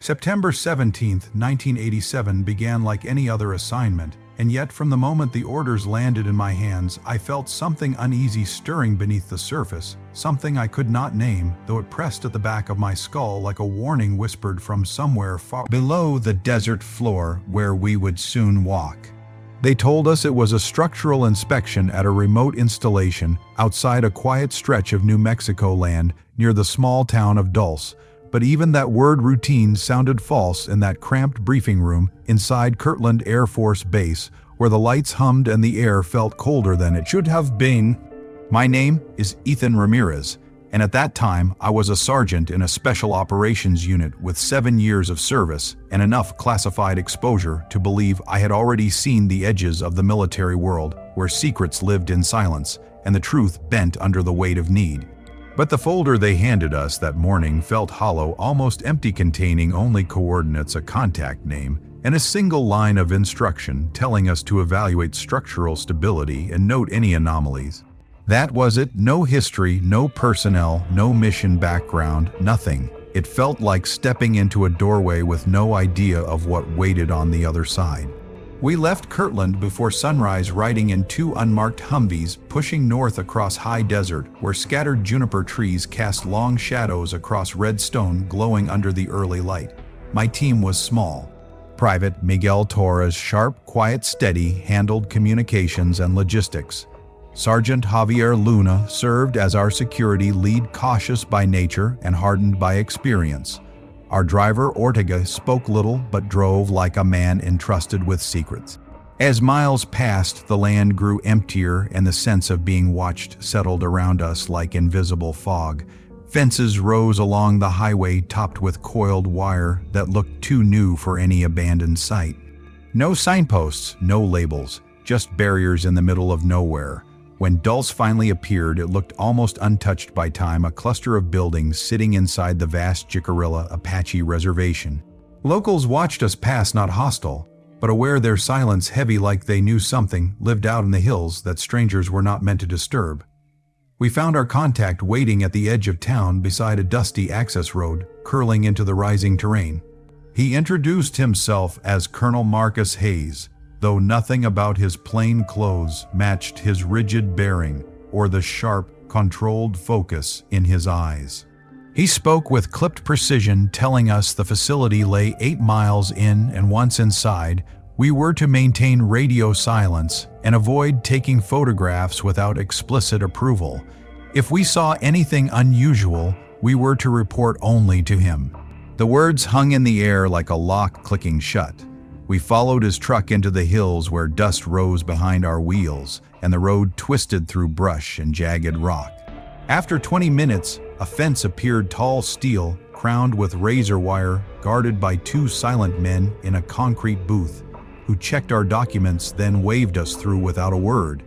September 17, 1987 began like any other assignment, and yet from the moment the orders landed in my hands, I felt something uneasy stirring beneath the surface, something I could not name, though it pressed at the back of my skull like a warning whispered from somewhere far below the desert floor where we would soon walk. They told us it was a structural inspection at a remote installation outside a quiet stretch of New Mexico land near the small town of Dulce. But even that word routine sounded false in that cramped briefing room inside Kirtland Air Force Base, where the lights hummed and the air felt colder than it should have been. My name is Ethan Ramirez, and at that time I was a sergeant in a special operations unit with 7 years of service and enough classified exposure to believe I had already seen the edges of the military world where secrets lived in silence and the truth bent under the weight of need. But the folder they handed us that morning felt hollow, almost empty, containing only coordinates, a contact name, and a single line of instruction telling us to evaluate structural stability and note any anomalies. That was it. No history, no personnel, no mission background, nothing. It felt like stepping into a doorway with no idea of what waited on the other side. We left Kirtland before sunrise, riding in 2 unmarked Humvees, pushing north across high desert, where scattered juniper trees cast long shadows across red stone glowing under the early light. My team was small. Private Miguel Torres, sharp, quiet, steady, handled communications and logistics. Sergeant Javier Luna served as our security lead, cautious by nature and hardened by experience. Our driver, Ortega, spoke little but drove like a man entrusted with secrets. As miles passed, the land grew emptier and the sense of being watched settled around us like invisible fog. Fences rose along the highway topped with coiled wire that looked too new for any abandoned site. No signposts, no labels, just barriers in the middle of nowhere. When Dulce finally appeared, it looked almost untouched by time, a cluster of buildings sitting inside the vast Jicarilla Apache reservation. Locals watched us pass, not hostile, but aware, their silence heavy like they knew something lived out in the hills that strangers were not meant to disturb. We found our contact waiting at the edge of town beside a dusty access road curling into the rising terrain. He introduced himself as Colonel Marcus Hayes, though nothing about his plain clothes matched his rigid bearing or the sharp, controlled focus in his eyes. He spoke with clipped precision, telling us the facility lay 8 miles in, and once inside, we were to maintain radio silence and avoid taking photographs without explicit approval. If we saw anything unusual, we were to report only to him. The words hung in the air like a lock clicking shut. We followed his truck into the hills where dust rose behind our wheels and the road twisted through brush and jagged rock. After 20 minutes, a fence appeared, tall steel, crowned with razor wire, guarded by 2 silent men in a concrete booth, who checked our documents, then waved us through without a word.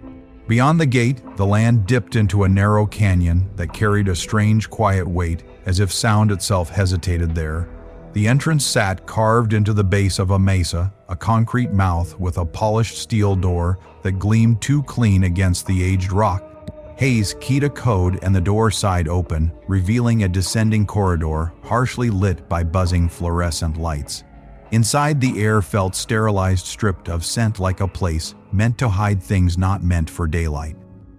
Beyond the gate, the land dipped into a narrow canyon that carried a strange, quiet weight, as if sound itself hesitated there. The entrance sat carved into the base of a mesa, a concrete mouth with a polished steel door that gleamed too clean against the aged rock. Hayes keyed a code and the door side open, revealing a descending corridor harshly lit by buzzing fluorescent lights. Inside, the air felt sterilized, stripped of scent, like a place meant to hide things not meant for daylight.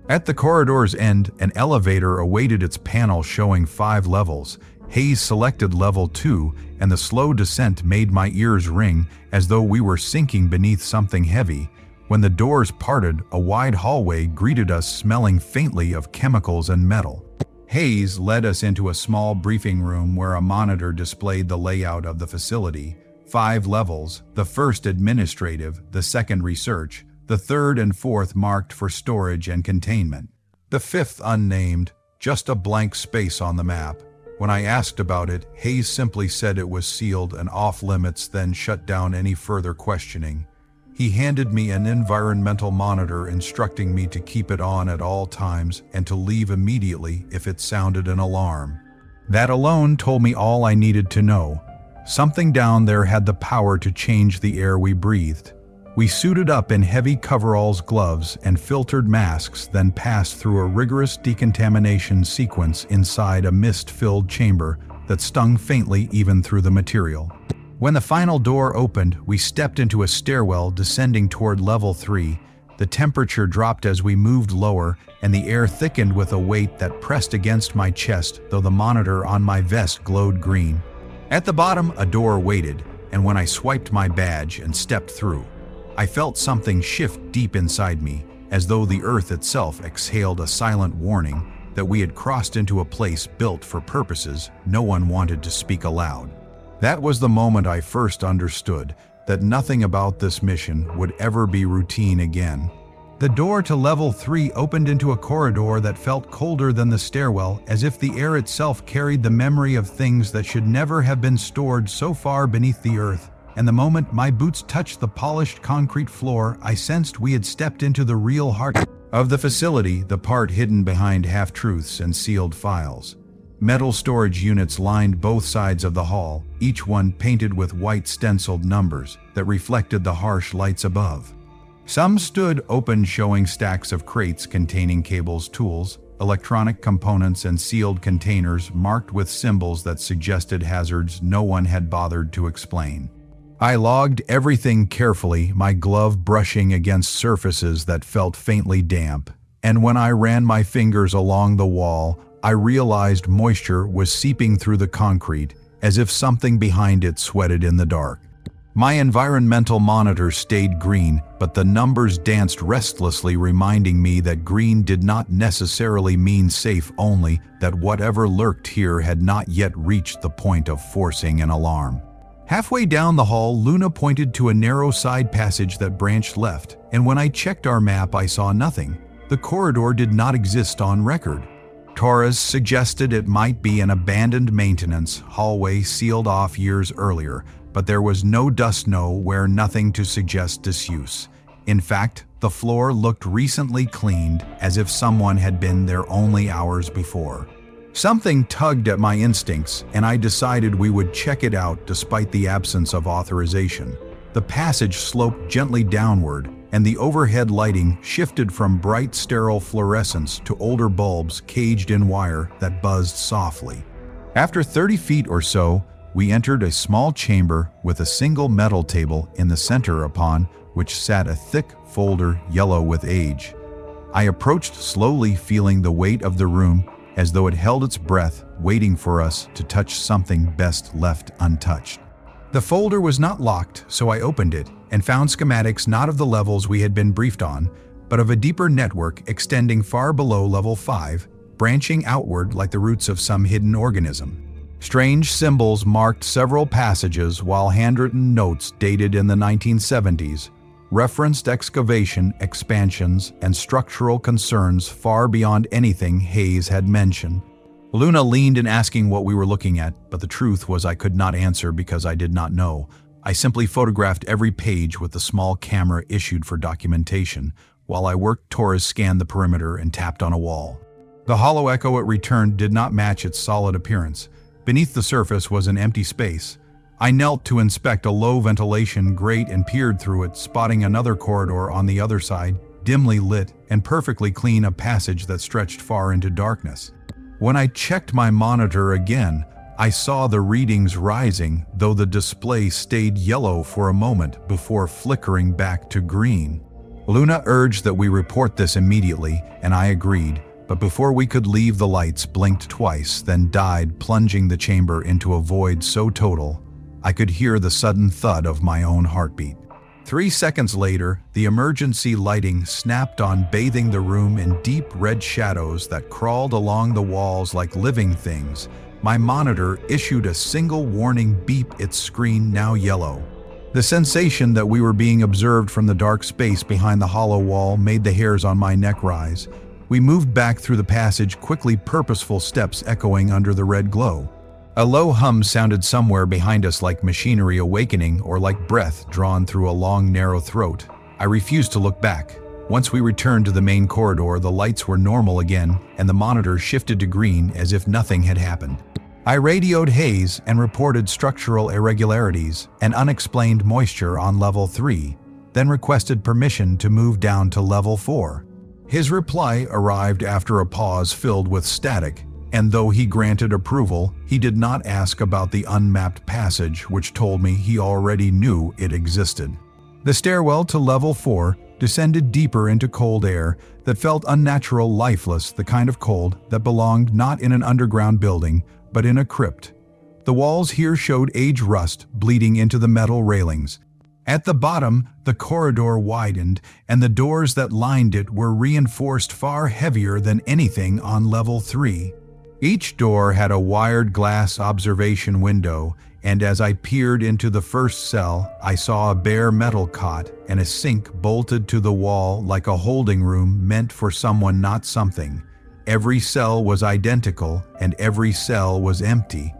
At the corridor's end, an elevator awaited, its panel showing 5 levels. Hayes selected level 2, and the slow descent made my ears ring as though we were sinking beneath something heavy. When the doors parted, a wide hallway greeted us, smelling faintly of chemicals and metal. Hayes led us into a small briefing room where a monitor displayed the layout of the facility. 5 levels, the first administrative, the second research, the third and fourth marked for storage and containment. The 5th unnamed, just a blank space on the map. When I asked about it, Hayes simply said it was sealed and off limits, then shut down any further questioning. He handed me an environmental monitor, instructing me to keep it on at all times and to leave immediately if it sounded an alarm. That alone told me all I needed to know. Something down there had the power to change the air we breathed. We suited up in heavy coveralls, gloves, and filtered masks, then passed through a rigorous decontamination sequence inside a mist-filled chamber that stung faintly even through the material. When the final door opened, we stepped into a stairwell descending toward level 3. The temperature dropped as we moved lower, and the air thickened with a weight that pressed against my chest, though the monitor on my vest glowed green. At the bottom, a door waited, and when I swiped my badge and stepped through, I felt something shift deep inside me, as though the earth itself exhaled a silent warning that we had crossed into a place built for purposes no one wanted to speak aloud. That was the moment I first understood that nothing about this mission would ever be routine again. The door to level 3 opened into a corridor that felt colder than the stairwell, as if the air itself carried the memory of things that should never have been stored so far beneath the earth. And the moment my boots touched the polished concrete floor, I sensed we had stepped into the real heart of the facility, the part hidden behind half-truths and sealed files. Metal storage units lined both sides of the hall, each one painted with white stenciled numbers that reflected the harsh lights above. Some stood open, showing stacks of crates containing cables, tools, electronic components, and sealed containers marked with symbols that suggested hazards no one had bothered to explain. I logged everything carefully, my glove brushing against surfaces that felt faintly damp, and when I ran my fingers along the wall, I realized moisture was seeping through the concrete, as if something behind it sweated in the dark. My environmental monitor stayed green, but the numbers danced restlessly, reminding me that green did not necessarily mean safe, only that whatever lurked here had not yet reached the point of forcing an alarm. Halfway down the hall, Luna pointed to a narrow side passage that branched left, and when I checked our map, I saw nothing. The corridor did not exist on record. Torres suggested it might be an abandoned maintenance hallway sealed off years earlier, but there was no dust nowhere, nothing to suggest disuse. In fact, the floor looked recently cleaned, as if someone had been there only hours before. Something tugged at my instincts, and I decided we would check it out despite the absence of authorization. The passage sloped gently downward, and the overhead lighting shifted from bright sterile fluorescence to older bulbs caged in wire that buzzed softly. After 30 feet or so, we entered a small chamber with a single metal table in the center, upon which sat a thick folder yellow with age. I approached slowly, feeling the weight of the room as though it held its breath, waiting for us to touch something best left untouched. The folder was not locked, so I opened it and found schematics not of the levels we had been briefed on, but of a deeper network extending far below level 5, branching outward like the roots of some hidden organism. Strange symbols marked several passages, while handwritten notes dated in the 1970s referenced excavation, expansions, and structural concerns far beyond anything Hayes had mentioned. Luna leaned in, asking what we were looking at, but the truth was I could not answer because I did not know. I simply photographed every page with the small camera issued for documentation, while I worked. Torres scanned the perimeter and tapped on a wall. The hollow echo it returned did not match its solid appearance. Beneath the surface was an empty space. I knelt to inspect a low ventilation grate and peered through it, spotting another corridor on the other side, dimly lit and perfectly clean, a passage that stretched far into darkness. When I checked my monitor again, I saw the readings rising, though the display stayed yellow for a moment before flickering back to green. Luna urged that we report this immediately, and I agreed, but before we could leave, the lights blinked twice, then died, plunging the chamber into a void so total I could hear the sudden thud of my own heartbeat. 3 seconds later, the emergency lighting snapped on, bathing the room in deep red shadows that crawled along the walls like living things. My monitor issued a single warning beep, its screen now yellow. The sensation that we were being observed from the dark space behind the hollow wall made the hairs on my neck rise. We moved back through the passage quickly, purposeful steps echoing under the red glow. A low hum sounded somewhere behind us, like machinery awakening or like breath drawn through a long, narrow throat. I refused to look back. Once we returned to the main corridor, the lights were normal again, and the monitor shifted to green as if nothing had happened. I radioed Hayes and reported structural irregularities and unexplained moisture on level 3, then requested permission to move down to level 4. His reply arrived after a pause filled with static, And though he granted approval, he did not ask about the unmapped passage, which told me he already knew it existed. The stairwell to level 4 descended deeper into cold air that felt unnatural, lifeless, the kind of cold that belonged not in an underground building, but in a crypt. The walls here showed age rust bleeding into the metal railings. At the bottom, the corridor widened, and the doors that lined it were reinforced far heavier than anything on level 3. Each door had a wired glass observation window, and as I peered into the first cell, I saw a bare metal cot and a sink bolted to the wall like a holding room meant for someone, not something. Every cell was identical, and every cell was empty.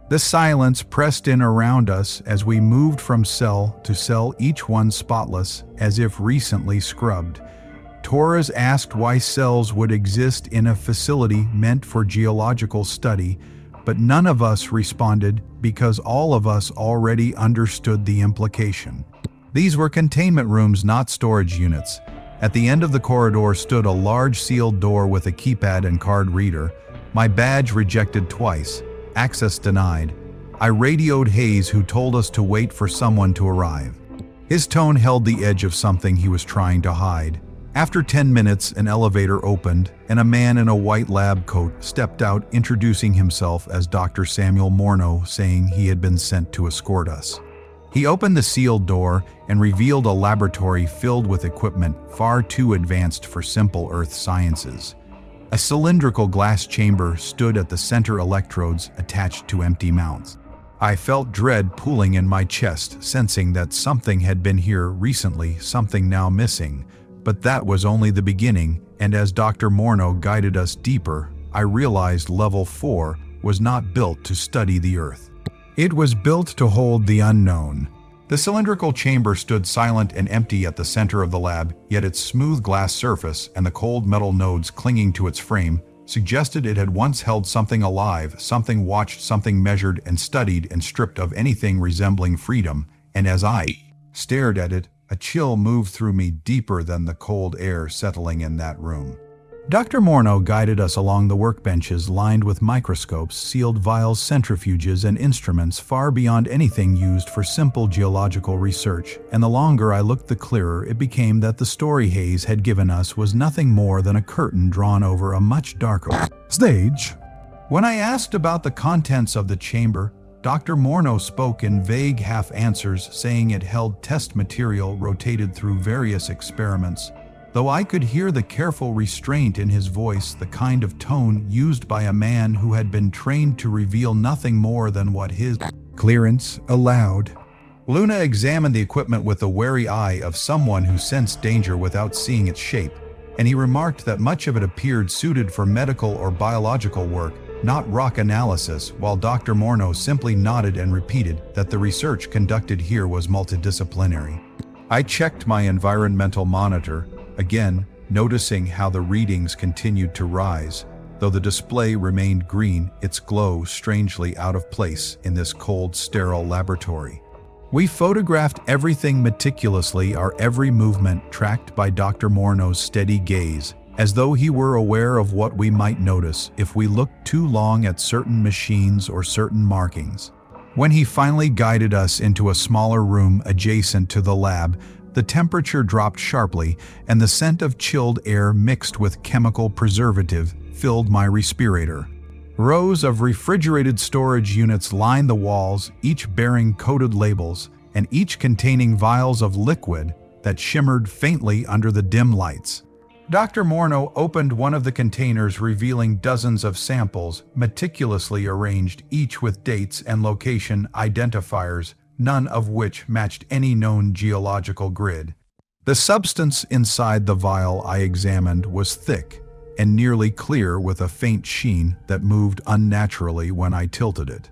The silence pressed in around us as we moved from cell to cell, each one spotless, as if recently scrubbed. Torres asked why cells would exist in a facility meant for geological study, but none of us responded because all of us already understood the implication. These were containment rooms, not storage units. At the end of the corridor stood a large sealed door with a keypad and card reader. My badge rejected twice. Access denied. I radioed Hayes, who told us to wait for someone to arrive. His tone held the edge of something he was trying to hide. After 10 minutes, an elevator opened, and a man in a white lab coat stepped out, introducing himself as Dr. Samuel Morneau, saying he had been sent to escort us. He opened the sealed door and revealed a laboratory filled with equipment far too advanced for simple Earth sciences. A cylindrical glass chamber stood at the center, electrodes attached to empty mounts. I felt dread pooling in my chest, sensing that something had been here recently, something now missing. But that was only the beginning, and as Dr. Morneau guided us deeper, I realized level 4 was not built to study the Earth. It was built to hold the unknown. The cylindrical chamber stood silent and empty at the center of the lab, yet its smooth glass surface and the cold metal nodes clinging to its frame suggested it had once held something alive, something watched, something measured and studied and stripped of anything resembling freedom. And as I stared at it, a chill moved through me, deeper than the cold air settling in that room. Dr. Morneau guided us along the workbenches lined with microscopes, sealed vials, centrifuges, and instruments far beyond anything used for simple geological research, and the longer I looked, the clearer it became that the story Hayes had given us was nothing more than a curtain drawn over a much darker stage. When I asked about the contents of the chamber, Dr. Morneau spoke in vague half-answers, saying it held test material rotated through various experiments. Though I could hear the careful restraint in his voice, the kind of tone used by a man who had been trained to reveal nothing more than what his clearance allowed. Luna examined the equipment with the wary eye of someone who sensed danger without seeing its shape, and he remarked that much of it appeared suited for medical or biological work, not rock analysis, while Dr. Morneau simply nodded and repeated that the research conducted here was multidisciplinary. I checked my environmental monitor, again noticing how the readings continued to rise. Though the display remained green, its glow strangely out of place in this cold, sterile laboratory. We photographed everything meticulously, our every movement tracked by Dr. Morneau's steady gaze, as though he were aware of what we might notice if we looked too long at certain machines or certain markings. When he finally guided us into a smaller room adjacent to the lab, the temperature dropped sharply, and the scent of chilled air mixed with chemical preservative filled my respirator. Rows of refrigerated storage units lined the walls, each bearing coded labels, and each containing vials of liquid that shimmered faintly under the dim lights. Dr. Morneau opened one of the containers, revealing dozens of samples, meticulously arranged, each with dates and location identifiers, none of which matched any known geological grid. The substance inside the vial I examined was thick and nearly clear, with a faint sheen that moved unnaturally when I tilted it.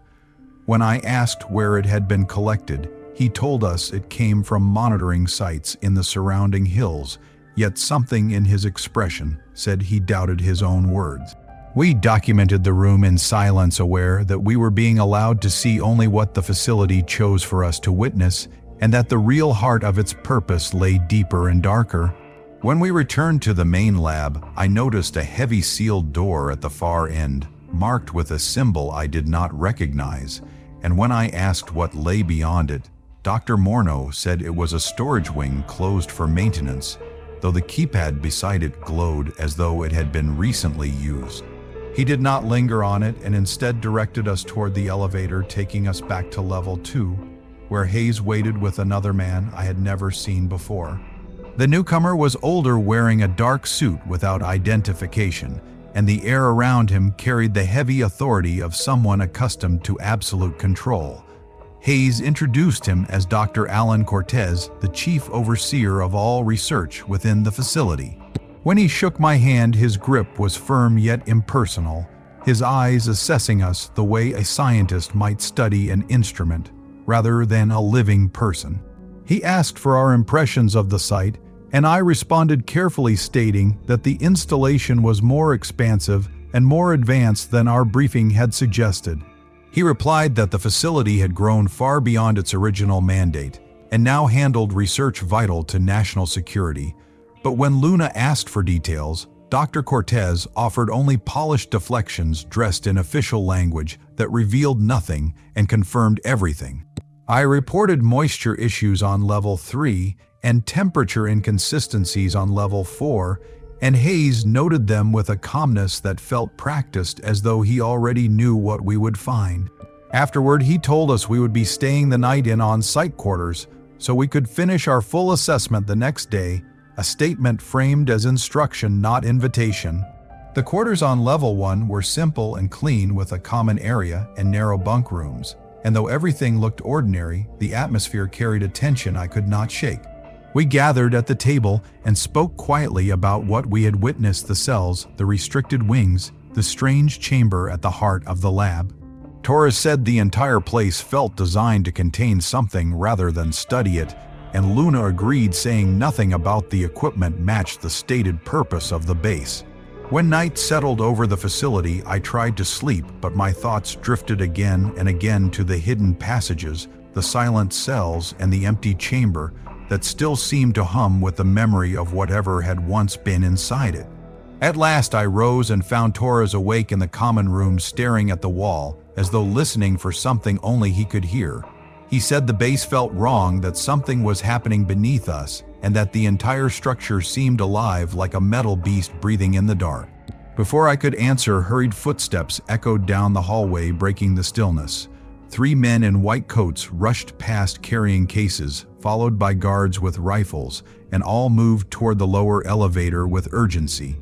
When I asked where it had been collected, he told us it came from monitoring sites in the surrounding hills, yet something in his expression said he doubted his own words. We documented the room in silence, aware that we were being allowed to see only what the facility chose for us to witness, and that the real heart of its purpose lay deeper and darker. When we returned to the main lab, I noticed a heavy sealed door at the far end. marked with a symbol I did not recognize, and when I asked what lay beyond it, Dr. Morneau said it was a storage wing closed for maintenance, though the keypad beside it glowed as though it had been recently used. He did not linger on it and instead directed us toward the elevator, taking us back to level 2, where Hayes waited with another man I had never seen before. The newcomer was older, wearing a dark suit without identification, and the air around him carried the heavy authority of someone accustomed to absolute control. Hayes introduced him as Dr. Alan Cortez, the chief overseer of all research within the facility. When he shook my hand, his grip was firm yet impersonal, his eyes assessing us the way a scientist might study an instrument, rather than a living person. He asked for our impressions of the site, and I responded carefully, stating that the installation was more expansive and more advanced than our briefing had suggested. He replied that the facility had grown far beyond its original mandate and now handled research vital to national security. But when Luna asked for details, Dr. Cortez offered only polished deflections dressed in official language that revealed nothing and confirmed everything. I reported moisture issues on level 3 and temperature inconsistencies on level 4, and Hayes noted them with a calmness that felt practiced, as though he already knew what we would find. Afterward, he told us we would be staying the night in on-site quarters, so we could finish our full assessment the next day, a statement framed as instruction, not invitation. The quarters on level 1 were simple and clean, with a common area and narrow bunk rooms, and though everything looked ordinary, the atmosphere carried a tension I could not shake. We gathered at the table and spoke quietly about what we had witnessed: the cells, the restricted wings, the strange chamber at the heart of the lab. Torres said the entire place felt designed to contain something rather than study it, and Luna agreed, saying nothing about the equipment matched the stated purpose of the base. When night settled over the facility, I tried to sleep, but my thoughts drifted again and again to the hidden passages, the silent cells, and the empty chamber that still seemed to hum with the memory of whatever had once been inside it. At last I rose and found Torres awake in the common room, staring at the wall, as though listening for something only he could hear. He said the base felt wrong, that something was happening beneath us, and that the entire structure seemed alive, like a metal beast breathing in the dark. Before I could answer, hurried footsteps echoed down the hallway, breaking the stillness. 3 men in white coats rushed past carrying cases, followed by guards with rifles, and all moved toward the lower elevator with urgency.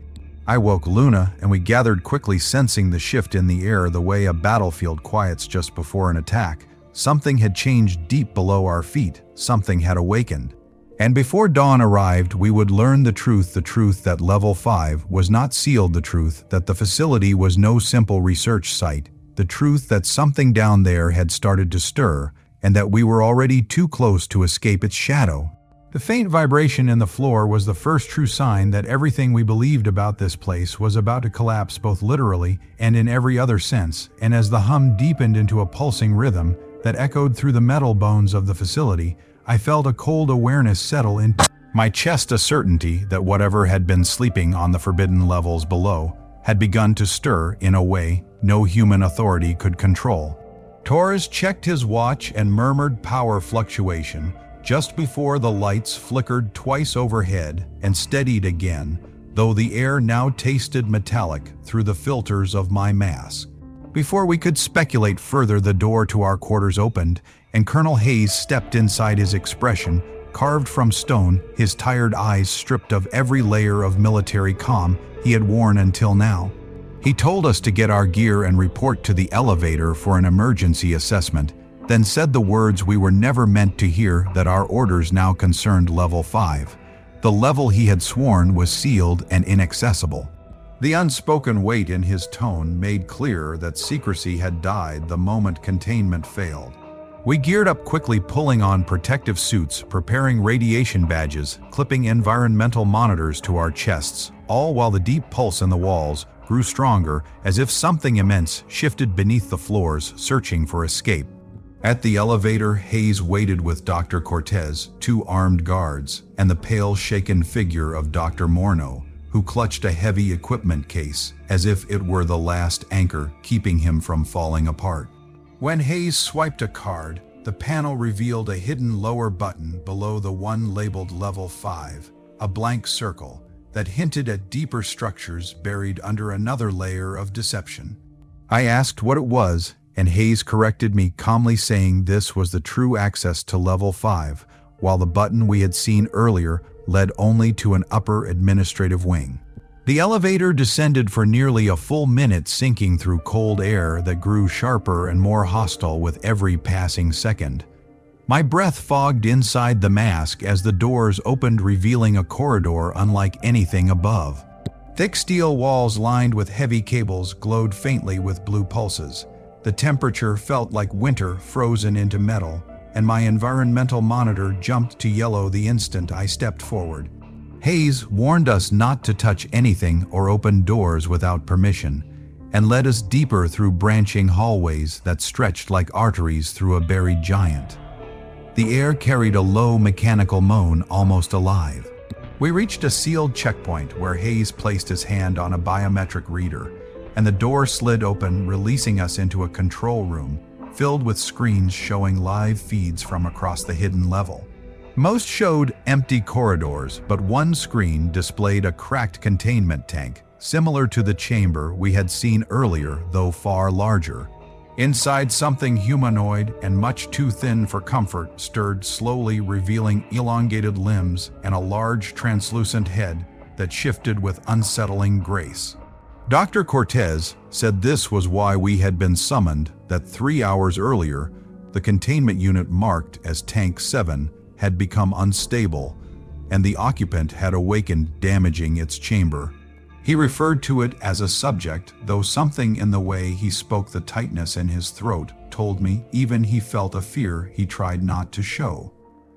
I woke Luna, and we gathered quickly, sensing the shift in the air the way a battlefield quiets just before an attack. Something had changed deep below our feet. Something had awakened. And before dawn arrived, we would learn the truth that level 5 was not sealed, the truth that the facility was no simple research site, the truth that something down there had started to stir, and that we were already too close to escape its shadow. The faint vibration in the floor was the first true sign that everything we believed about this place was about to collapse, both literally and in every other sense, and as the hum deepened into a pulsing rhythm that echoed through the metal bones of the facility, I felt a cold awareness settle into my chest, a certainty that whatever had been sleeping on the forbidden levels below had begun to stir in a way no human authority could control. Torres checked his watch and murmured, "Power fluctuation," just before the lights flickered twice overhead and steadied again, though the air now tasted metallic through the filters of my mask. Before we could speculate further, the door to our quarters opened, and Colonel Hayes stepped inside, his expression carved from stone, his tired eyes stripped of every layer of military calm he had worn until now. He told us to get our gear and report to the elevator for an emergency assessment, then said the words we were never meant to hear, that our orders now concerned level 5. The level he had sworn was sealed and inaccessible. The unspoken weight in his tone made clear that secrecy had died the moment containment failed. We geared up quickly, pulling on protective suits, preparing radiation badges, clipping environmental monitors to our chests, all while the deep pulse in the walls grew stronger, as if something immense shifted beneath the floors, searching for escape. At the elevator, Hayes waited with Dr. Cortez, 2 armed guards, and the pale, shaken figure of Dr. Morneau, who clutched a heavy equipment case as if it were the last anchor keeping him from falling apart. When Hayes swiped a card, the panel revealed a hidden lower button below the one labeled Level 5, a blank circle that hinted at deeper structures buried under another layer of deception. I asked what it was, and Hayes corrected me, calmly saying this was the true access to Level 5, while the button we had seen earlier led only to an upper administrative wing. The elevator descended for nearly a full minute, sinking through cold air that grew sharper and more hostile with every passing second. My breath fogged inside the mask as the doors opened, revealing a corridor unlike anything above. Thick steel walls lined with heavy cables glowed faintly with blue pulses. The temperature felt like winter frozen into metal, and my environmental monitor jumped to yellow the instant I stepped forward. Hayes warned us not to touch anything or open doors without permission, and led us deeper through branching hallways that stretched like arteries through a buried giant. The air carried a low mechanical moan, almost alive. We reached a sealed checkpoint where Hayes placed his hand on a biometric reader, and the door slid open, releasing us into a control room filled with screens showing live feeds from across the hidden level. Most showed empty corridors, but one screen displayed a cracked containment tank, similar to the chamber we had seen earlier, though far larger. Inside, something humanoid and much too thin for comfort stirred slowly, revealing elongated limbs and a large translucent head that shifted with unsettling grace. Dr. Cortez said this was why we had been summoned, that 3 hours earlier, the containment unit marked as Tank 7 had become unstable, and the occupant had awakened, damaging its chamber. He referred to it as a subject, though something in the way he spoke, the tightness in his throat, told me even he felt a fear he tried not to show.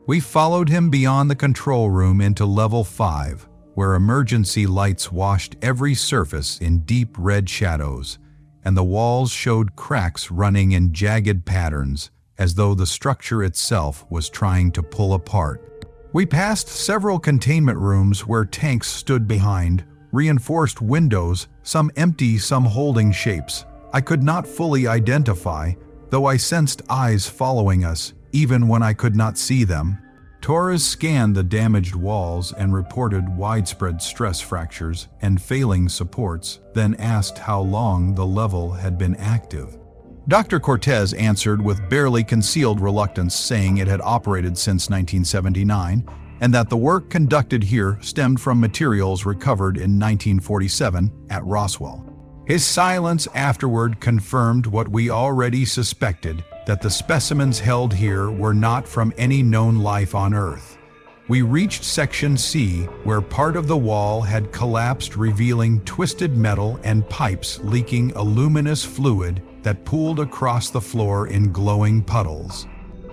We followed him beyond the control room into Level 5, where emergency lights washed every surface in deep red shadows, and the walls showed cracks running in jagged patterns, as though the structure itself was trying to pull apart. We passed several containment rooms where tanks stood behind, reinforced windows, some empty, some holding shapes I could not fully identify, though I sensed eyes following us, even when I could not see them. Torres scanned the damaged walls and reported widespread stress fractures and failing supports, then asked how long the level had been active. Dr. Cortez answered with barely concealed reluctance, saying it had operated since 1979, and that the work conducted here stemmed from materials recovered in 1947 at Roswell. His silence afterward confirmed what we already suspected, that the specimens held here were not from any known life on Earth. We reached Section C, where part of the wall had collapsed, revealing twisted metal and pipes leaking a luminous fluid that pooled across the floor in glowing puddles.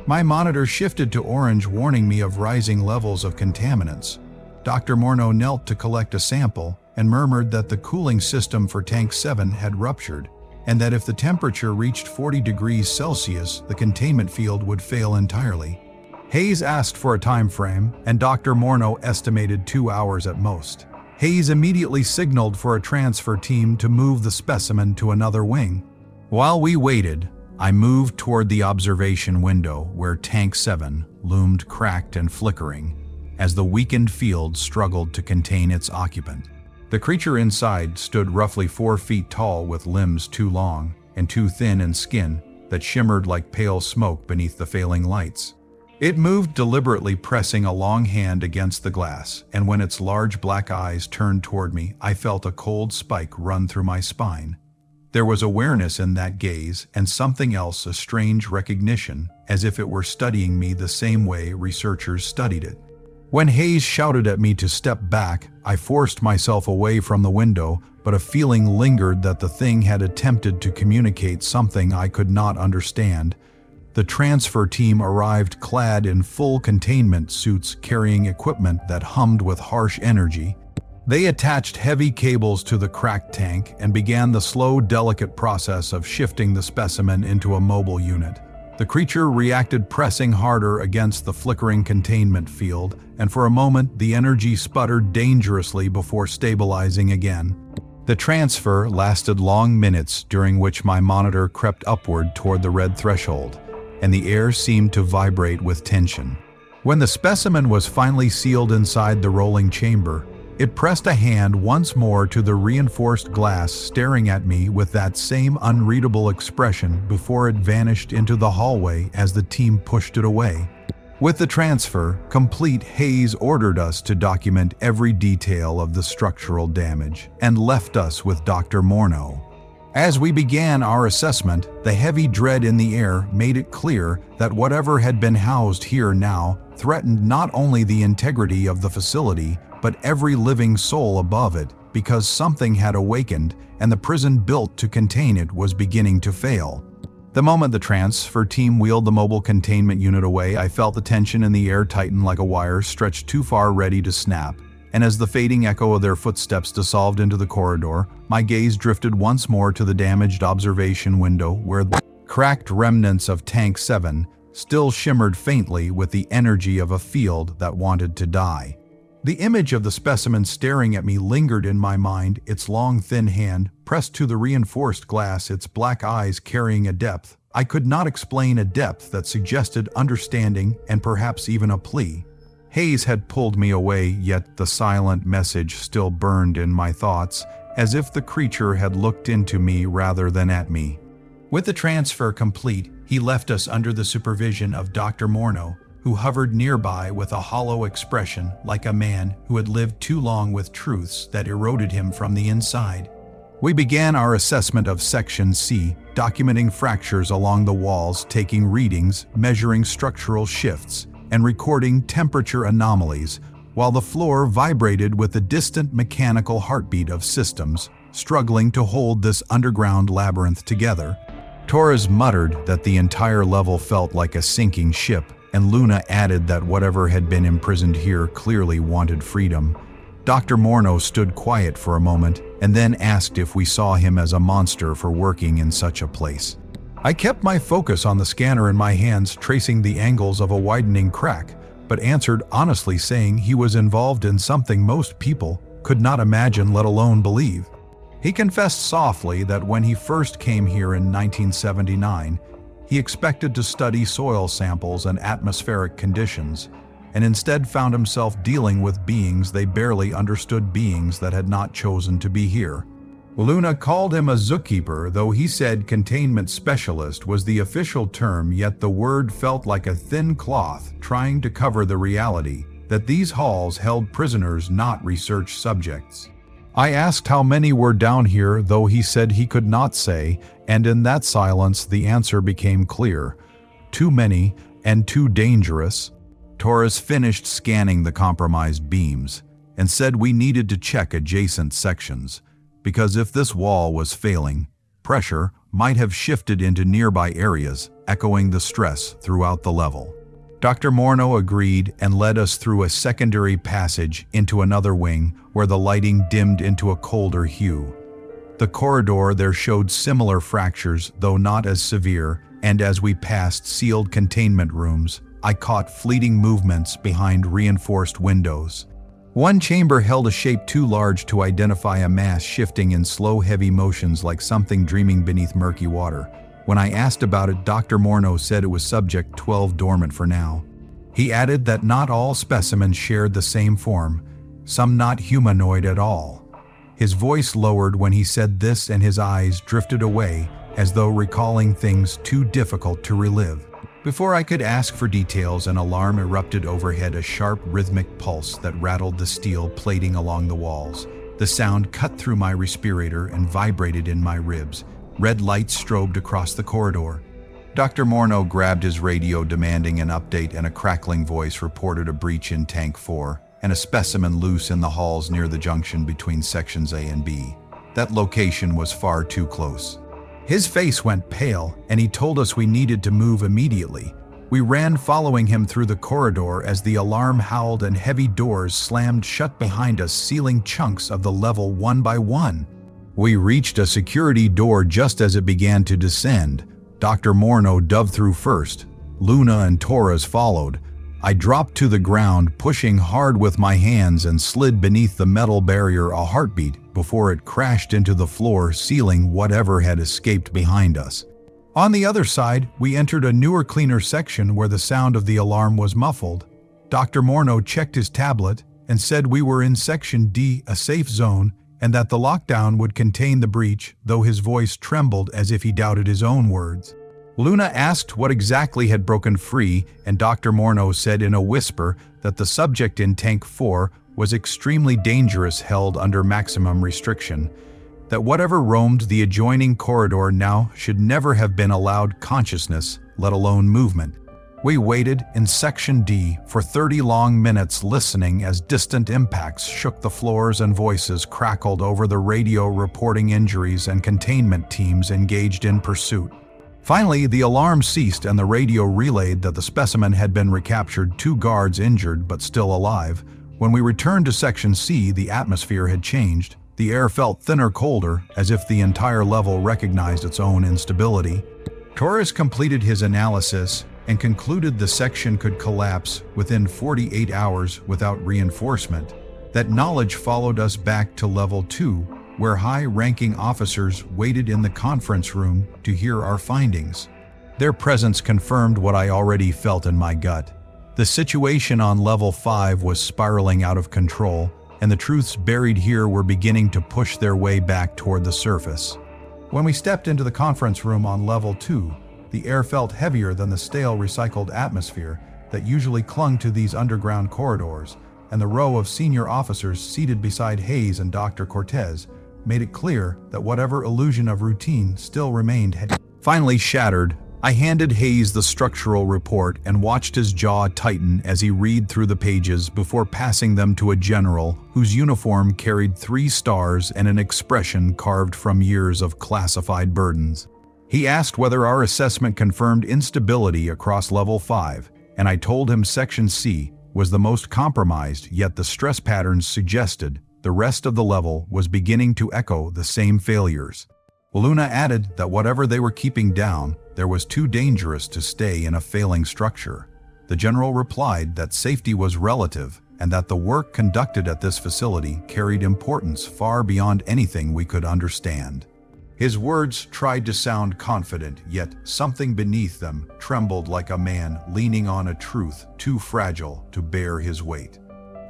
My monitor shifted to orange, warning me of rising levels of contaminants. Dr. Morneau knelt to collect a sample and murmured that the cooling system for Tank 7 had ruptured, and that if the temperature reached 40 degrees Celsius, the containment field would fail entirely. Hayes asked for a time frame, and Dr. Morneau estimated 2 hours at most. Hayes immediately signaled for a transfer team to move the specimen to another wing. While we waited, I moved toward the observation window where Tank 7 loomed cracked and flickering as the weakened field struggled to contain its occupant. The creature inside stood roughly 4 feet tall, with limbs too long and too thin and skin that shimmered like pale smoke beneath the failing lights. It moved deliberately, pressing a long hand against the glass, and when its large black eyes turned toward me, I felt a cold spike run through my spine. There was awareness in that gaze, and something else, a strange recognition, as if it were studying me the same way researchers studied it. When Hayes shouted at me to step back, I forced myself away from the window, but a feeling lingered that the thing had attempted to communicate something I could not understand. The transfer team arrived clad in full containment suits, carrying equipment that hummed with harsh energy. They attached heavy cables to the cracked tank and began the slow, delicate process of shifting the specimen into a mobile unit. The creature reacted, pressing harder against the flickering containment field, and for a moment the energy sputtered dangerously before stabilizing again. The transfer lasted long minutes, during which my monitor crept upward toward the red threshold, and the air seemed to vibrate with tension. When the specimen was finally sealed inside the rolling chamber, it pressed a hand once more to the reinforced glass, staring at me with that same unreadable expression before it vanished into the hallway as the team pushed it away. With the transfer complete, Hayes ordered us to document every detail of the structural damage and left us with Dr. Morneau. As we began our assessment, the heavy dread in the air made it clear that whatever had been housed here now threatened not only the integrity of the facility, but every living soul above it, because something had awakened and the prison built to contain it was beginning to fail. The moment the transfer team wheeled the mobile containment unit away, I felt the tension in the air tighten like a wire stretched too far, ready to snap. And as the fading echo of their footsteps dissolved into the corridor, my gaze drifted once more to the damaged observation window where the cracked remnants of Tank 7 still shimmered faintly with the energy of a field that wanted to die. The image of the specimen staring at me lingered in my mind, its long, thin hand pressed to the reinforced glass, its black eyes carrying a depth I could not explain, a depth that suggested understanding and perhaps even a plea. Hayes had pulled me away, yet the silent message still burned in my thoughts, as if the creature had looked into me rather than at me. With the transfer complete, he left us under the supervision of Dr. Morneau, who hovered nearby with a hollow expression like a man who had lived too long with truths that eroded him from the inside. We began our assessment of Section C, documenting fractures along the walls, taking readings, measuring structural shifts, and recording temperature anomalies, while the floor vibrated with the distant mechanical heartbeat of systems struggling to hold this underground labyrinth together. Torres muttered that the entire level felt like a sinking ship, and Luna added that whatever had been imprisoned here clearly wanted freedom. Dr. Morneau stood quiet for a moment and then asked if we saw him as a monster for working in such a place. I kept my focus on the scanner in my hands, tracing the angles of a widening crack, but answered honestly, saying he was involved in something most people could not imagine, let alone believe. He confessed softly that when he first came here in 1979, he expected to study soil samples and atmospheric conditions, and instead found himself dealing with beings they barely understood, beings that had not chosen to be here. Luna called him a zookeeper, though he said containment specialist was the official term, yet the word felt like a thin cloth trying to cover the reality that these halls held prisoners, not research subjects. I asked how many were down here, though he said he could not say, and in that silence the answer became clear. Too many and too dangerous. Torres finished scanning the compromised beams and said we needed to check adjacent sections, because if this wall was failing, pressure might have shifted into nearby areas, echoing the stress throughout the level. Dr. Morneau agreed and led us through a secondary passage into another wing where the lighting dimmed into a colder hue. The corridor there showed similar fractures, though not as severe, and as we passed sealed containment rooms, I caught fleeting movements behind reinforced windows. One chamber held a shape too large to identify, a mass shifting in slow, heavy motions like something dreaming beneath murky water. When I asked about it, Dr. Morneau said it was Subject 12, dormant for now. He added that not all specimens shared the same form, some not humanoid at all. His voice lowered when he said this, and his eyes drifted away as though recalling things too difficult to relive. Before I could ask for details, an alarm erupted overhead, a sharp, rhythmic pulse that rattled the steel plating along the walls. The sound cut through my respirator and vibrated in my ribs. Red lights strobed across the corridor. Dr. Morneau grabbed his radio, demanding an update, and a crackling voice reported a breach in Tank 4 and a specimen loose in the halls near the junction between Sections A and B. That location was far too close. His face went pale, and he told us we needed to move immediately. We ran, following him through the corridor as the alarm howled and heavy doors slammed shut behind us, sealing chunks of the level one by one. We reached a security door just as it began to descend, Dr. Morneau dove through first. Luna and Torres followed. I dropped to the ground, pushing hard with my hands, and slid beneath the metal barrier a heartbeat before it crashed into the floor, sealing whatever had escaped behind us. On the other side, we entered a newer, cleaner section where the sound of the alarm was muffled. Dr. Morneau checked his tablet and said we were in Section D, a safe zone, and that the lockdown would contain the breach, though his voice trembled as if he doubted his own words. Luna asked what exactly had broken free, and Dr. Morneau said in a whisper that the subject in Tank 4 was extremely dangerous, held under maximum restriction, that whatever roamed the adjoining corridor now should never have been allowed consciousness, let alone movement. We waited in Section D for 30 long minutes, listening as distant impacts shook the floors and voices crackled over the radio reporting injuries and containment teams engaged in pursuit. Finally, the alarm ceased and the radio relayed that the specimen had been recaptured, 2 guards injured but still alive. When we returned to Section C, the atmosphere had changed. The air felt thinner, colder, as if the entire level recognized its own instability. Torres completed his analysis and concluded the section could collapse within 48 hours without reinforcement. That knowledge followed us back to Level 2, where high-ranking officers waited in the conference room to hear our findings. Their presence confirmed what I already felt in my gut. The situation on Level 5 was spiraling out of control, and the truths buried here were beginning to push their way back toward the surface. When we stepped into the conference room on Level 2, the air felt heavier than the stale, recycled atmosphere that usually clung to these underground corridors, and the row of senior officers seated beside Hayes and Dr. Cortez made it clear that whatever illusion of routine still remained had finally shattered. I handed Hayes the structural report and watched his jaw tighten as he read through the pages before passing them to a general whose uniform carried 3 stars and an expression carved from years of classified burdens. He asked whether our assessment confirmed instability across Level 5, and I told him Section C was the most compromised, yet the stress patterns suggested the rest of the level was beginning to echo the same failures. Luna added that whatever they were keeping down, there was too dangerous to stay in a failing structure. The general replied that safety was relative and that the work conducted at this facility carried importance far beyond anything we could understand. His words tried to sound confident, yet something beneath them trembled like a man leaning on a truth too fragile to bear his weight.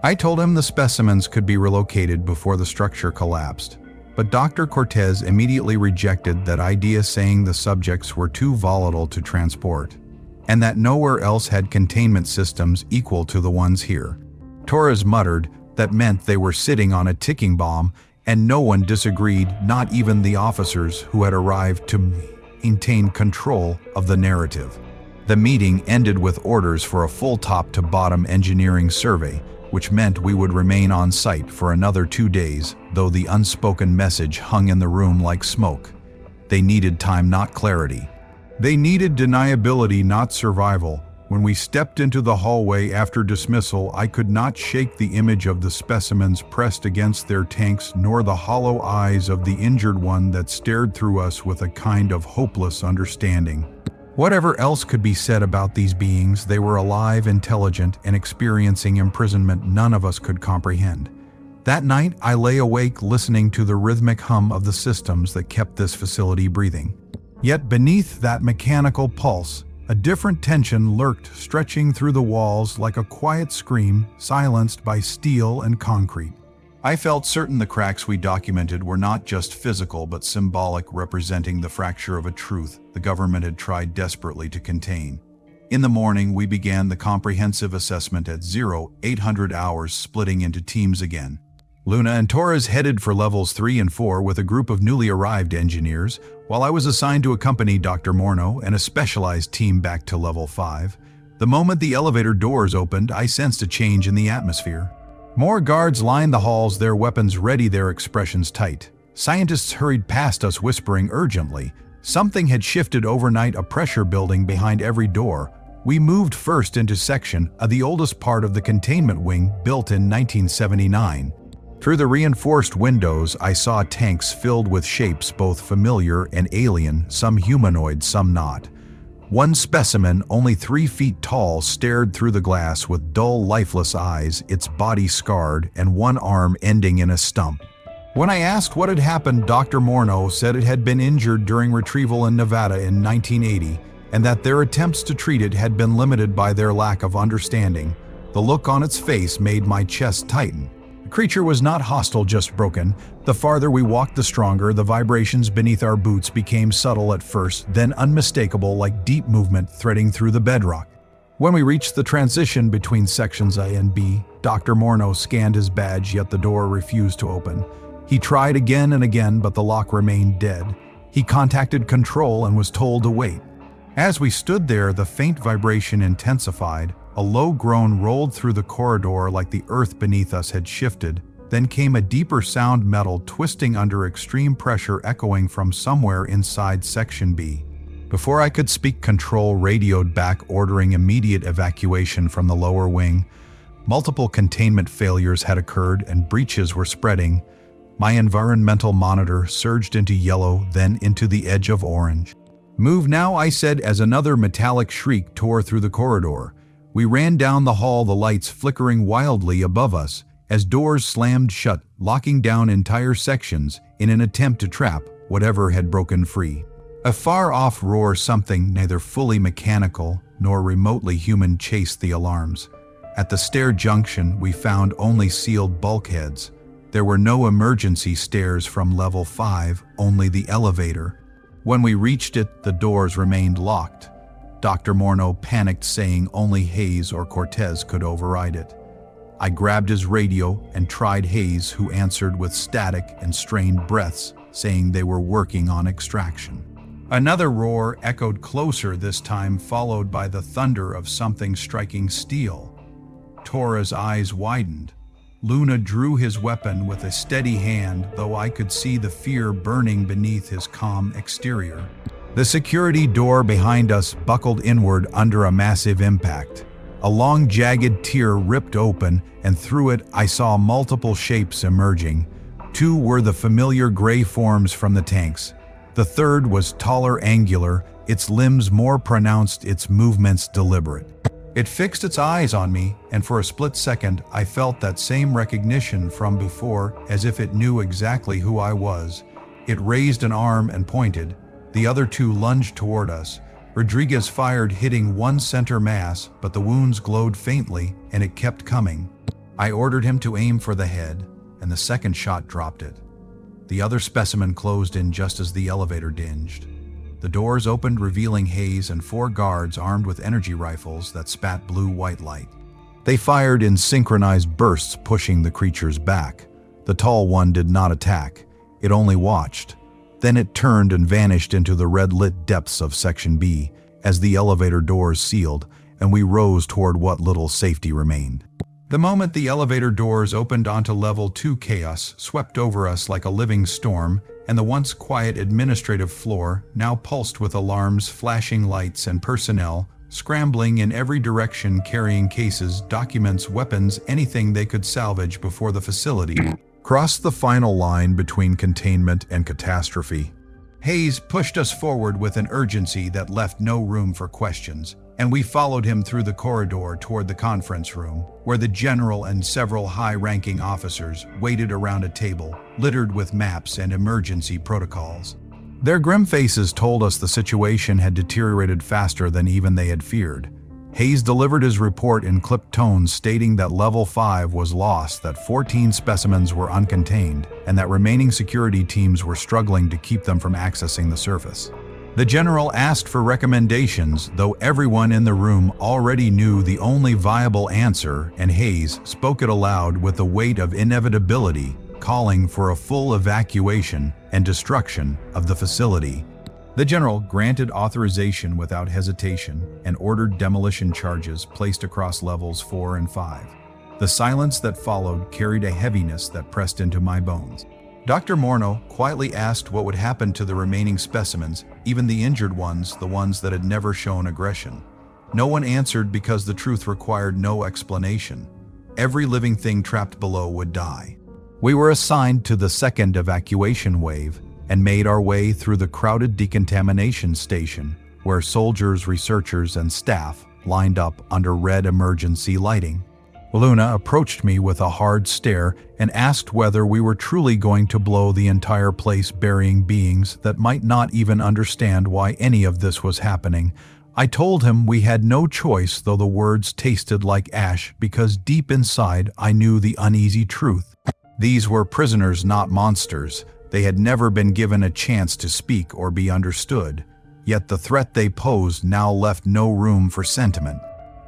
I told him the specimens could be relocated before the structure collapsed, but Dr. Cortez immediately rejected that idea, saying the subjects were too volatile to transport, and that nowhere else had containment systems equal to the ones here. Torres muttered that meant they were sitting on a ticking bomb, and no one disagreed, not even the officers who had arrived to maintain control of the narrative. The meeting ended with orders for a full top-to-bottom engineering survey, which meant we would remain on site for another 2 days, though the unspoken message hung in the room like smoke. They needed time, not clarity. They needed deniability, not survival. When we stepped into the hallway after dismissal, I could not shake the image of the specimens pressed against their tanks, nor the hollow eyes of the injured one that stared through us with a kind of hopeless understanding. Whatever else could be said about these beings, they were alive, intelligent, and experiencing imprisonment none of us could comprehend. That night, I lay awake listening to the rhythmic hum of the systems that kept this facility breathing. Yet beneath that mechanical pulse, a different tension lurked, stretching through the walls like a quiet scream silenced by steel and concrete. I felt certain the cracks we documented were not just physical but symbolic, representing the fracture of a truth the government had tried desperately to contain. In the morning, we began the comprehensive assessment at 0800 hours, splitting into teams again. Luna and Torres headed for Levels 3 and 4 with a group of newly arrived engineers, while I was assigned to accompany Dr. Morneau and a specialized team back to Level 5. The moment the elevator doors opened, I sensed a change in the atmosphere. More guards lined the halls, their weapons ready, their expressions tight. Scientists hurried past us, whispering urgently. Something had shifted overnight, a pressure building behind every door. We moved first into Section A, the oldest part of the containment wing, built in 1979. Through the reinforced windows, I saw tanks filled with shapes both familiar and alien, some humanoid, some not. One specimen, only 3 feet tall, stared through the glass with dull, lifeless eyes, its body scarred, and one arm ending in a stump. When I asked what had happened, Dr. Morneau said it had been injured during retrieval in Nevada in 1980, and that their attempts to treat it had been limited by their lack of understanding. The look on its face made my chest tighten. The creature was not hostile, just broken. The farther we walked, the stronger. The vibrations beneath our boots became subtle at first, then unmistakable, like deep movement threading through the bedrock. When we reached the transition between sections A and B, Dr. Morneau scanned his badge, yet the door refused to open. He tried again and again, but the lock remained dead. He contacted control and was told to wait. As we stood there, the faint vibration intensified. A low groan rolled through the corridor like the earth beneath us had shifted. Then came a deeper sound, metal twisting under extreme pressure echoing from somewhere inside Section B. Before I could speak, control radioed back ordering immediate evacuation from the lower wing. Multiple containment failures had occurred and breaches were spreading. My environmental monitor surged into yellow, then into the edge of orange. "Move now," I said as another metallic shriek tore through the corridor. We ran down the hall, the lights flickering wildly above us, as doors slammed shut, locking down entire sections in an attempt to trap whatever had broken free. A far-off roar, something neither fully mechanical nor remotely human, chased the alarms. At the stair junction, we found only sealed bulkheads. There were no emergency stairs from level 5, only the elevator. When we reached it, the doors remained locked. Dr. Morneau panicked, saying only Hayes or Cortez could override it. I grabbed his radio and tried Hayes, who answered with static and strained breaths, saying they were working on extraction. Another roar echoed closer, this time followed by the thunder of something striking steel. Tora's eyes widened. Luna drew his weapon with a steady hand, though I could see the fear burning beneath his calm exterior. The security door behind us buckled inward under a massive impact. A long, jagged tear ripped open, and through it I saw multiple shapes emerging. 2 were the familiar gray forms from the tanks. The third was taller, angular, its limbs more pronounced, its movements deliberate. It fixed its eyes on me, and for a split second I felt that same recognition from before, as if it knew exactly who I was. It raised an arm and pointed. The other 2 lunged toward us. Rodriguez fired, hitting one center mass, but the wounds glowed faintly, and it kept coming. I ordered him to aim for the head, and the second shot dropped it. The other specimen closed in just as the elevator dinged. The doors opened, revealing Hayes and 4 guards armed with energy rifles that spat blue-white light. They fired in synchronized bursts, pushing the creatures back. The tall one did not attack. It only watched. Then it turned and vanished into the red-lit depths of Section B as the elevator doors sealed, and we rose toward what little safety remained. The moment the elevator doors opened onto level 2, chaos swept over us like a living storm, and the once quiet administrative floor now pulsed with alarms, flashing lights, and personnel scrambling in every direction, carrying cases, documents, weapons, anything they could salvage before the facility crossed the final line between containment and catastrophe. Hayes pushed us forward with an urgency that left no room for questions, and we followed him through the corridor toward the conference room, where the general and several high-ranking officers waited around a table littered with maps and emergency protocols. Their grim faces told us the situation had deteriorated faster than even they had feared. Hayes delivered his report in clipped tones, stating that Level 5 was lost, that 14 specimens were uncontained, and that remaining security teams were struggling to keep them from accessing the surface. The general asked for recommendations, though everyone in the room already knew the only viable answer, and Hayes spoke it aloud with the weight of inevitability, calling for a full evacuation and destruction of the facility. The general granted authorization without hesitation and ordered demolition charges placed across levels 4 and 5. The silence that followed carried a heaviness that pressed into my bones. Dr. Morneau quietly asked what would happen to the remaining specimens, even the injured ones, the ones that had never shown aggression. No one answered because the truth required no explanation. Every living thing trapped below would die. We were assigned to the second evacuation wave and made our way through the crowded decontamination station, where soldiers, researchers, and staff lined up under red emergency lighting. Luna approached me with a hard stare and asked whether we were truly going to blow the entire place, burying beings that might not even understand why any of this was happening. I told him we had no choice, though the words tasted like ash, because deep inside I knew the uneasy truth. These were prisoners, not monsters. They had never been given a chance to speak or be understood. Yet the threat they posed now left no room for sentiment.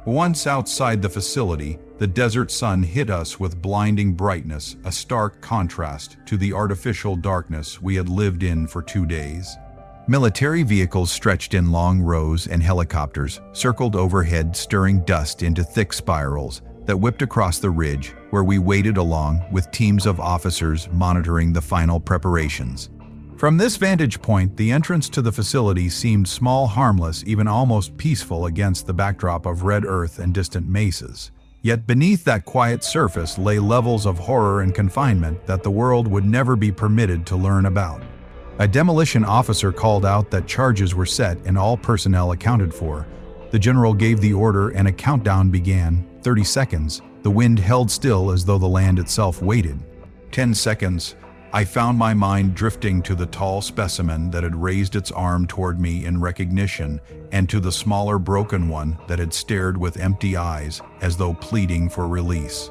Once outside the facility, the desert sun hit us with blinding brightness, a stark contrast to the artificial darkness we had lived in for 2 days. Military vehicles stretched in long rows and helicopters circled overhead, stirring dust into thick spirals that whipped across the ridge, where we waited along with teams of officers monitoring the final preparations. From this vantage point, the entrance to the facility seemed small, harmless, even almost peaceful against the backdrop of red earth and distant mesas. Yet beneath that quiet surface lay levels of horror and confinement that the world would never be permitted to learn about. A demolition officer called out that charges were set and all personnel accounted for. The general gave the order and a countdown began. 30 seconds. The wind held still as though the land itself waited. 10 seconds. I found my mind drifting to the tall specimen that had raised its arm toward me in recognition, and to the smaller broken one that had stared with empty eyes as though pleading for release.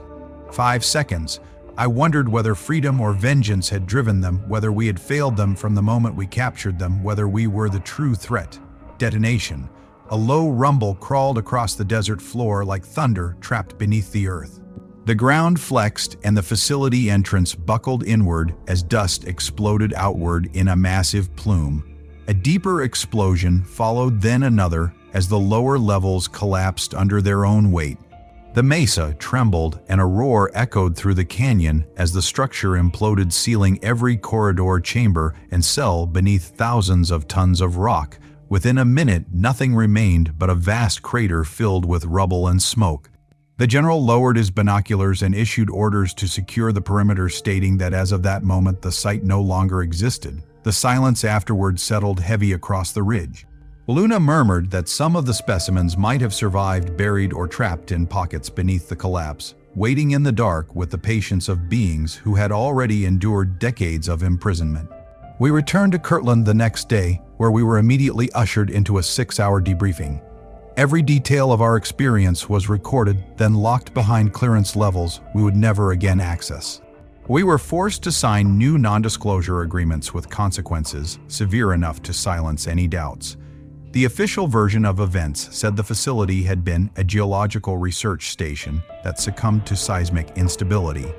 5 seconds. I wondered whether freedom or vengeance had driven them, whether we had failed them from the moment we captured them, whether we were the true threat. Detonation. A low rumble crawled across the desert floor like thunder trapped beneath the earth. The ground flexed and the facility entrance buckled inward as dust exploded outward in a massive plume. A deeper explosion followed, then another, as the lower levels collapsed under their own weight. The mesa trembled and a roar echoed through the canyon as the structure imploded, sealing every corridor, chamber, and cell beneath thousands of tons of rock. Within a minute, nothing remained but a vast crater filled with rubble and smoke. The general lowered his binoculars and issued orders to secure the perimeter, stating that as of that moment the site no longer existed. The silence afterward settled heavy across the ridge. Luna murmured that some of the specimens might have survived, buried or trapped in pockets beneath the collapse, waiting in the dark with the patience of beings who had already endured decades of imprisonment. We returned to Kirtland the next day, where we were immediately ushered into a 6-hour debriefing. Every detail of our experience was recorded, then locked behind clearance levels we would never again access. We were forced to sign new non-disclosure agreements with consequences severe enough to silence any doubts. The official version of events said the facility had been a geological research station that succumbed to seismic instability.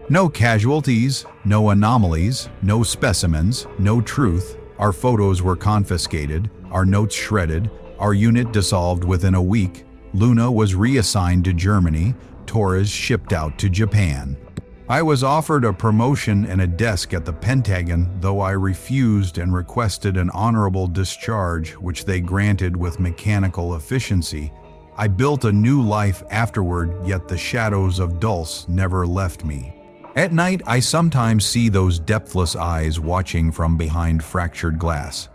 No casualties, no anomalies, no specimens, no truth. Our photos were confiscated, our notes shredded, our unit dissolved within a week. Luna was reassigned to Germany, Torres shipped out to Japan. I was offered a promotion and a desk at the Pentagon, though I refused and requested an honorable discharge, which they granted with mechanical efficiency. I built a new life afterward, yet the shadows of Dulce never left me. At night, I sometimes see those depthless eyes watching from behind fractured glass.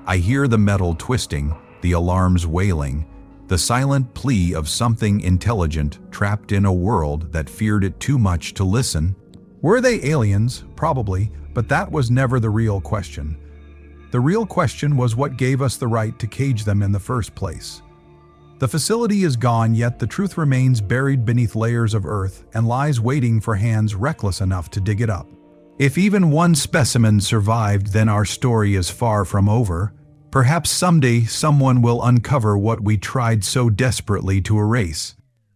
I hear the metal twisting, the alarms wailing, the silent plea of something intelligent trapped in a world that feared it too much to listen. Were they aliens? Probably, but that was never the real question. The real question was what gave us the right to cage them in the first place. The facility is gone, yet the truth remains buried beneath layers of earth and lies waiting for hands reckless enough to dig it up. If even one specimen survived, then our story is far from over. Perhaps someday someone will uncover what we tried so desperately to erase.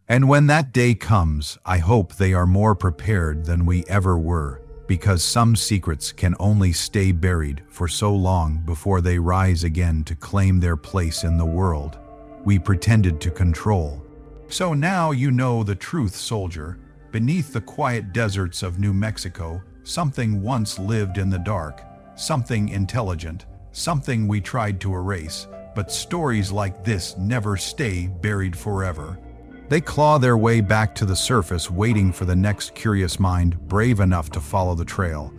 And when that day comes, I hope they are more prepared than we ever were, because some secrets can only stay buried for so long before they rise again to claim their place in the world we pretended to control. So now you know the truth, soldier. Beneath the quiet deserts of New Mexico, something once lived in the dark, something intelligent, something we tried to erase, but stories like this never stay buried forever. They claw their way back to the surface, waiting for the next curious mind brave enough to follow the trail.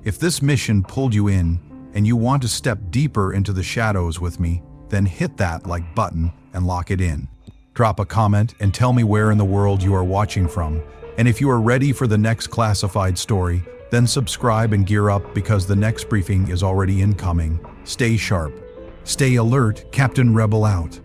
If this mission pulled you in, and you want to step deeper into the shadows with me, then hit that like button and lock it in. Drop a comment and tell me where in the world you are watching from. And if you are ready for the next classified story, then subscribe and gear up because the next briefing is already incoming. Stay sharp. Stay alert. Captain Rebel out.